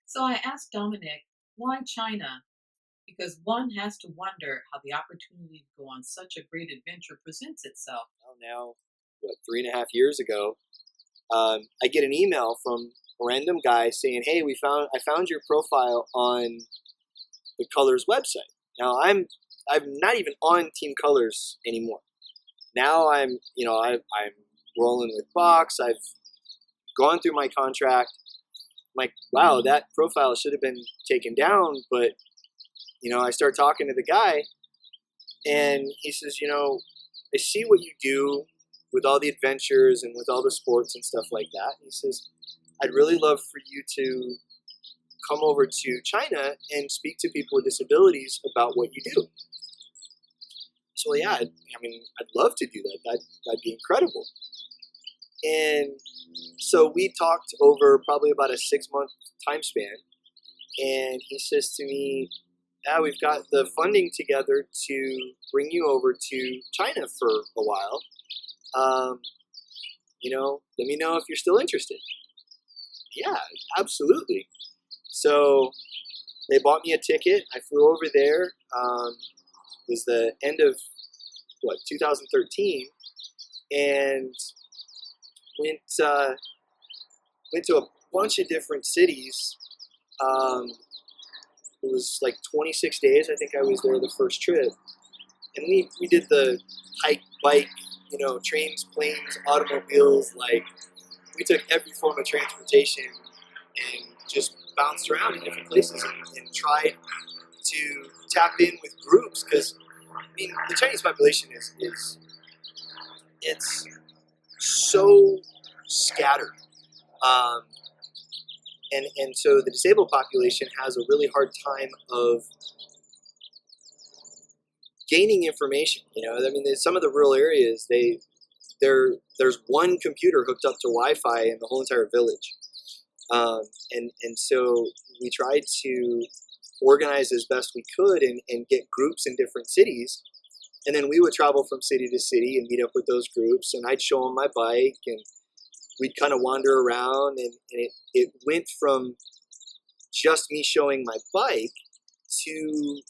So I asked Dominic, why China? Because one has to wonder how the opportunity to go on such a great adventure presents itself. Well, now, what, 3.5 years ago, I get an email from a random guy saying, "Hey, I found your profile on the Colors website." Now, I'm not even on Team Colors anymore. Now I'm rolling with Box. I've gone through my contract. I'm like, wow, that profile should have been taken down. But I start talking to the guy, and he says, I see what you do with all the adventures and with all the sports and stuff like that. And he says, I'd really love for you to come over to China and speak to people with disabilities about what you do. So yeah, I'd love to do that. That'd be incredible. And so we talked over probably about a 6-month time span. And he says to me, yeah, we've got the funding together to bring you over to China for a while. Let me know if you're still interested. Yeah, absolutely. So they bought me a ticket. I flew over there. It was the end of 2013, and went to a bunch of different cities. It was like 26 days. I think I was there the first trip, and we did the hike, bike, trains, planes, automobiles. Like, we took every form of transportation and just bounced around in different places and tried to tap in with groups, because the Chinese population is it's so scattered, um, and so the disabled population has a really hard time of gaining information. Some of the rural areas, there's one computer hooked up to Wi-Fi in the whole entire village. And so we tried to organize as best we could and get groups in different cities. And then we would travel from city to city and meet up with those groups. And I'd show them my bike, and we'd kind of wander around. And it went from just me showing my bike to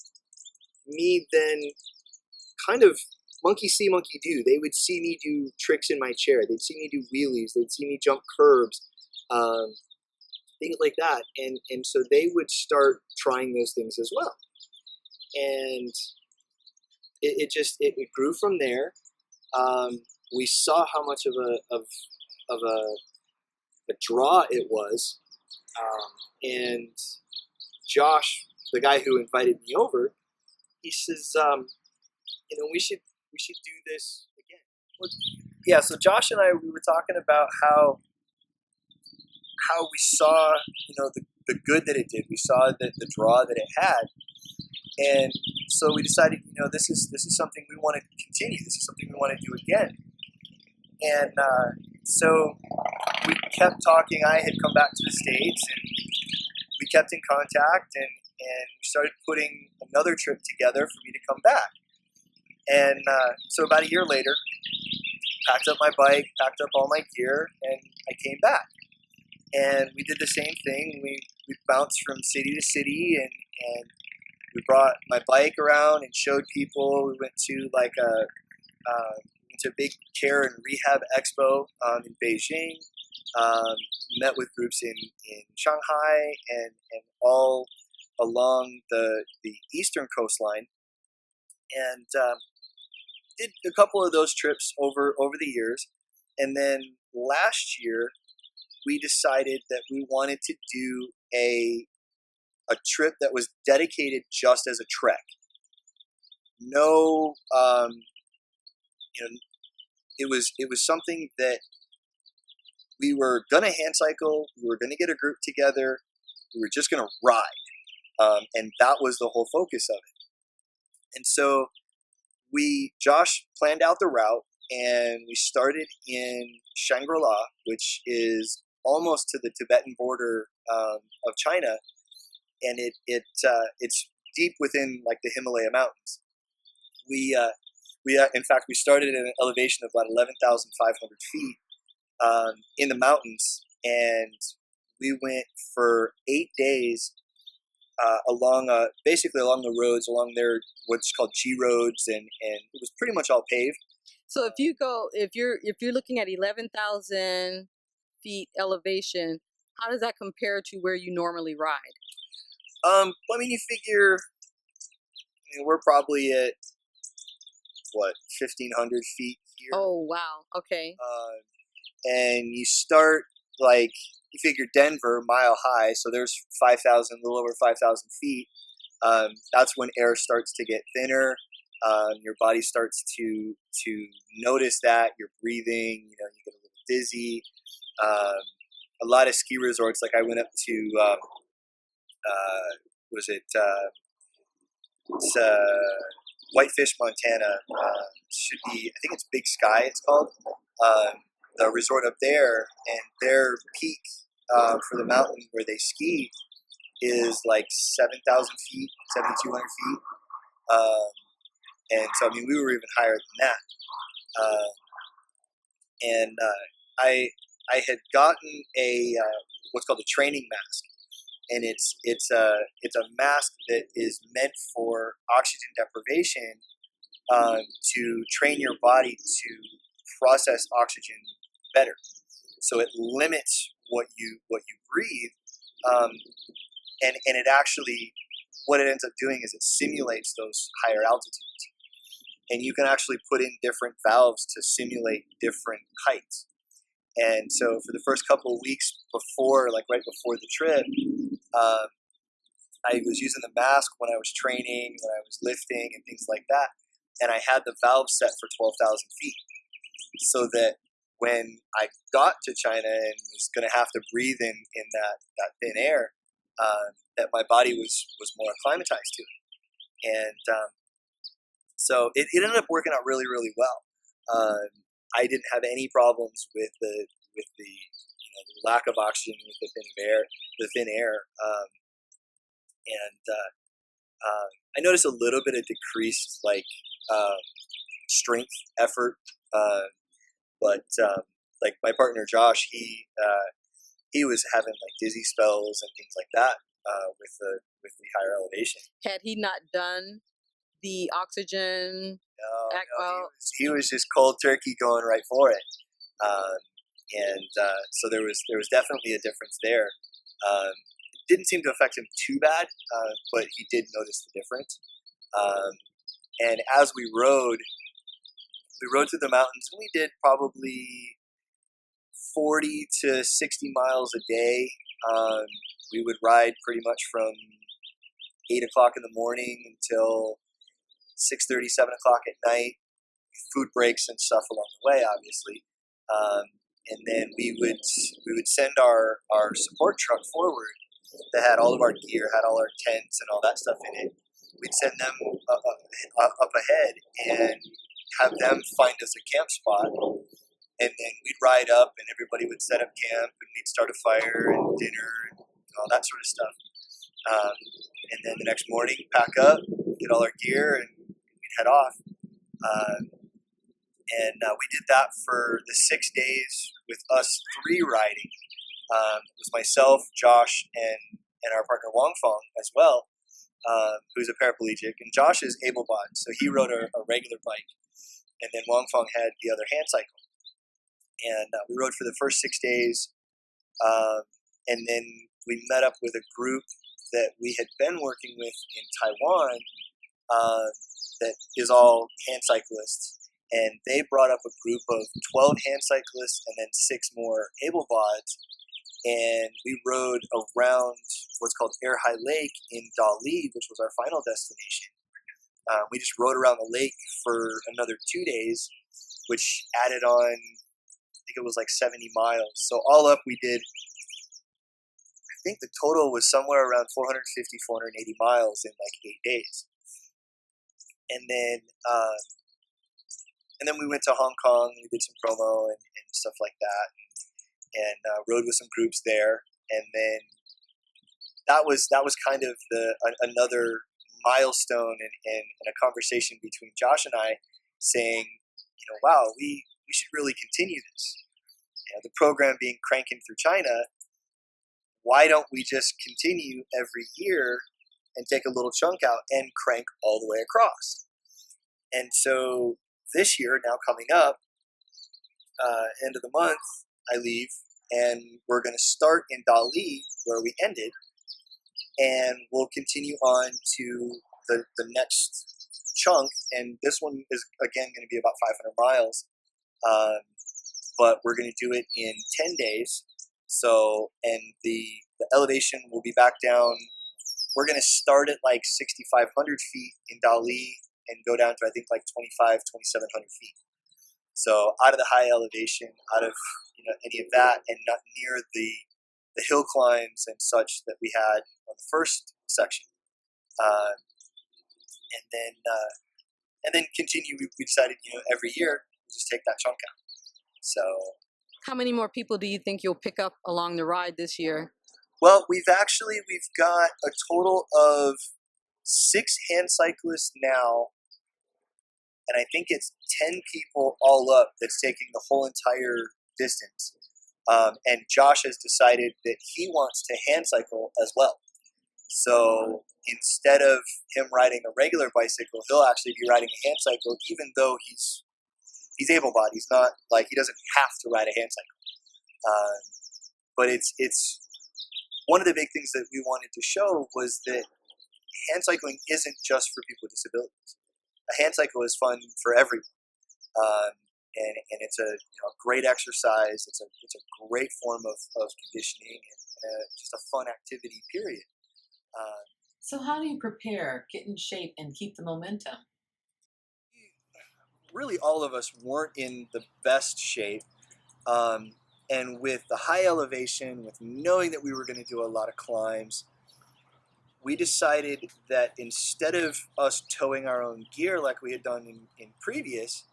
me then kind of monkey see, monkey do. They would see me do tricks in my chair. They'd see me do wheelies. They'd see me jump curbs. Things like that, and so they would start trying those things as well, and it grew from there. We saw how much of a draw it was, and Josh, the guy who invited me over, he says, we should do this again. Well, yeah, so Josh and we were talking about how we saw, the good that it did. We saw the draw that it had, and so we decided, this is something we want to continue. This is something we want to do again. And so we kept talking. I had come back to the States, and we kept in contact, and we started putting another trip together for me to come back. And so about a year later, packed up my bike, packed up all my gear, and I came back. And we did the same thing. We bounced from city to city, and we brought my bike around and showed people. We went to a big care and rehab expo in Beijing. Met with groups in Shanghai and all along the eastern coastline, and did a couple of those trips over the years. And then last year, we decided that we wanted to do a trip that was dedicated just as a trek. No, it was something that we were gonna hand cycle. We were gonna get a group together. We were just gonna ride, and that was the whole focus of it. And so Josh planned out the route, and we started in Shangri-La, which is almost to the Tibetan border of China, and it's deep within like the Himalaya mountains. In fact, we started at an elevation of about 11,500 feet in the mountains, and we went for 8 days basically along the roads, along their what's called G roads, and it was pretty much all paved. So if you're looking at 11,000 feet elevation, how does that compare to where you normally ride? I mean, you figure we're probably at what 1,500 feet here. Oh wow, okay. And you start like you figure Denver mile high, so there's 5,000, a little over 5,000 feet. That's when air starts to get thinner. Your body starts to notice that you're breathing. You know, you get a little dizzy. A lot of ski resorts, like I went up to, was it? It's Whitefish, Montana. Should be, I think it's Big Sky. It's called the resort up there, and their peak for the mountain where they ski is like 7,000 feet, 7,200 feet. And so, I mean, we were even higher than that. And I had gotten a what's called a training mask, and it's a mask that is meant for oxygen deprivation to train your body to process oxygen better. So it limits what you breathe, and it actually what it ends up doing is it simulates those higher altitudes. And you can actually put in different valves to simulate different heights. And so for the first couple of weeks before, like right before the trip, I was using the mask when I was training, when I was lifting and things like that. And I had the valve set for 12,000 feet so that when I got to China and was going to have to breathe in that thin air, that my body was more acclimatized to it. And so it ended up working out really, really well. I didn't have any problems with the the lack of oxygen with the thin air, and I noticed a little bit of decreased strength effort, but like my partner Josh, he was having like dizzy spells and things like that with the higher elevation. Had he not done the oxygen? No, he was just cold turkey going right for it, and so there was definitely a difference there. It didn't seem to affect him too bad, but he did notice the difference. And as we rode through the mountains, and we did probably 40 to 60 miles a day. We would ride pretty much from 8 o'clock in the morning until 6:30, 7 o'clock at night, food breaks and stuff along the way, obviously. And then we would send our support truck forward that had all of our gear, had all our tents and all that stuff in it. We'd send them up ahead and have them find us a camp spot. And then we'd ride up and everybody would set up camp and we'd start a fire and dinner and all that sort of stuff. And then the next morning, pack up, get all our gear, and we'd head off. And we did that for the 6 days with us 3 riding. It was myself, Josh, and our partner Wang Fong as well, who's a paraplegic. And Josh is able-bodied, so he rode a regular bike. And then Wang Fong had the other hand cycle. And we rode for the first 6 days. And then we met up with a group that we had been working with in Taiwan that is all hand cyclists. And they brought up a group of 12 hand cyclists and then 6 more able-bods. And we rode around what's called Air High Lake in Dali, which was our final destination. We just rode around the lake for another 2 days, which added on, I think it was like 70 miles. So all up we did, I think the total was somewhere around 450, 480 miles in like 8 days. And then we went to Hong Kong, we did some promo and stuff like that, and rode with some groups there. And then that was kind of another milestone in a conversation between Josh and I, saying, wow, we should really continue this. The program being Krankin Thru China, why don't we just continue every year and take a little chunk out and crank all the way across? And so this year, now coming up, end of the month, I leave, and we're going to start in Dali, where we ended, and we'll continue on to the next chunk. And this one is, again, going to be about 500 miles. But we're going to do it in 10 days. So, and the elevation will be back down. We're going to start at like 6,500 feet in Dali and go down to, I think, like 2,700 feet. So out of the high elevation, out of any of that, and not near the hill climbs and such that we had on the first section. And then continue. We decided, every year we'll just take that chunk out. So, how many more people do you think you'll pick up along the ride this year? Well, we've got a total of 6 hand cyclists now, and I think it's 10 people all up that's taking the whole entire distance. And Josh has decided that he wants to hand cycle as well. So instead of him riding a regular bicycle, he'll actually be riding a hand cycle, even though he's able-bodied. He's not like, he doesn't have to ride a hand cycle. But it's one of the big things that we wanted to show was that hand cycling isn't just for people with disabilities. A hand cycle is fun for everyone, and it's a great exercise. It's a great form of conditioning and just a fun activity. Period. So how do you prepare, get in shape, and keep the momentum? Really, all of us weren't in the best shape. And with the high elevation, with knowing that we were going to do a lot of climbs, we decided that instead of us towing our own gear like we had done in previous,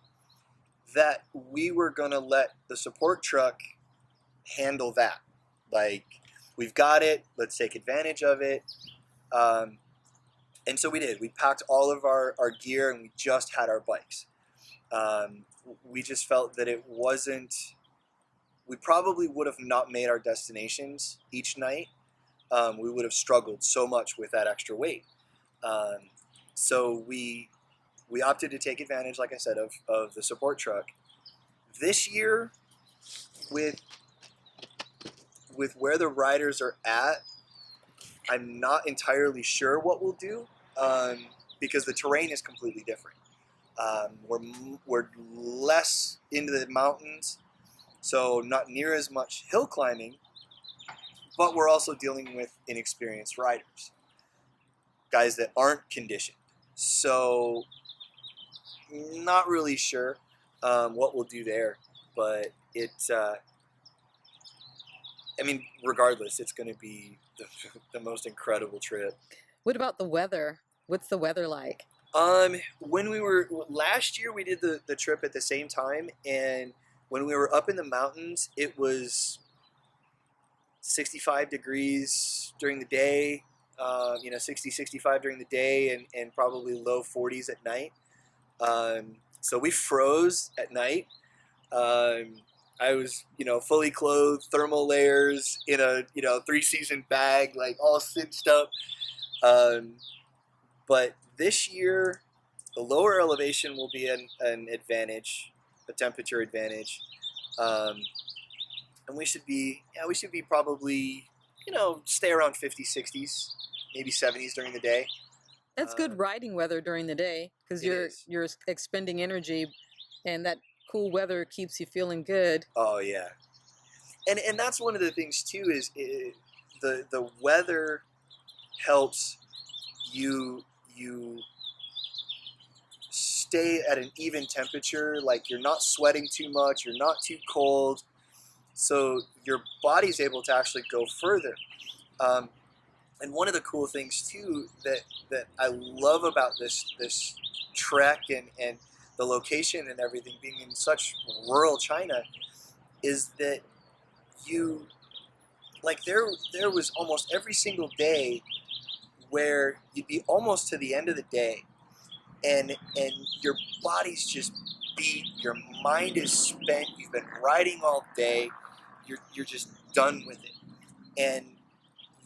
that we were going to let the support truck handle that. Like, we've got it, let's take advantage of it. And so we did. We packed all of our gear, and we just had our bikes. We just felt that it wasn't, we probably would have not made our destinations each night. We would have struggled so much with that extra weight. So we opted to take advantage, like I said, of the support truck. This year, with where the riders are at, I'm not entirely sure what we'll do, because the terrain is completely different. We're less into the mountains, so not near as much hill climbing, but we're also dealing with inexperienced riders, guys that aren't conditioned. So not really sure what we'll do there, but regardless, it's going to be the most incredible trip. What about the weather? What's the weather like? When we were last year, we did the trip at the same time, and when we were up in the mountains, it was 65 degrees during the day, 60, 65 during the day, and probably low 40s at night. So we froze at night. I was, fully clothed, thermal layers in a, 3-season bag, like all cinched up. But this year, the lower elevation will be an advantage, a temperature advantage. And we should be probably, stay around 50s, 60s, maybe 70s during the day. That's good riding weather during the day, because you're expending energy, and that cool weather keeps you feeling good. Oh yeah, and that's one of the things too, is the weather helps you stay at an even temperature. Like, you're not sweating too much, you're not too cold, so your body's able to actually go further. And one of the cool things too that I love about this trek and the location and everything being in such rural China is that there was almost every single day where you'd be almost to the end of the day, and your body's just beat, your mind is spent, you've been riding all day, you're just done with it. And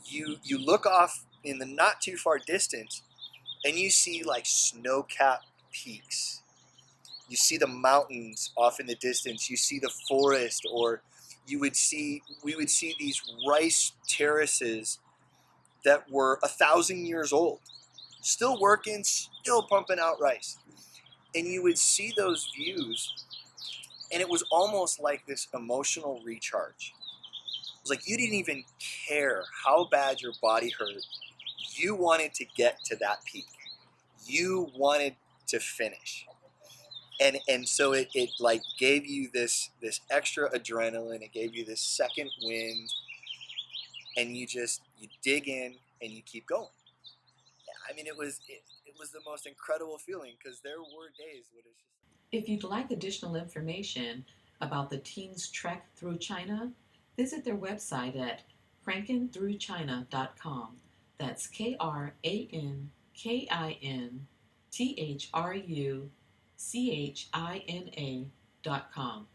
you look off in the not too far distance, and you see like snow-capped peaks. You see the mountains off in the distance. You see the forest, or we would see these rice terraces that were 1,000 years old, still working, still pumping out rice. And you would see those views, and it was almost like this emotional recharge. It was like you didn't even care how bad your body hurt. You wanted to get to that peak. You wanted to finish. And so it like gave you this extra adrenaline. It gave you this second wind, and you dig in and you keep going. I mean, it was the most incredible feeling, because there were days when it's just. If you'd like additional information about the team's trek through China, visit their website at krankinthruchina.com. That's KrankinThruchina.com.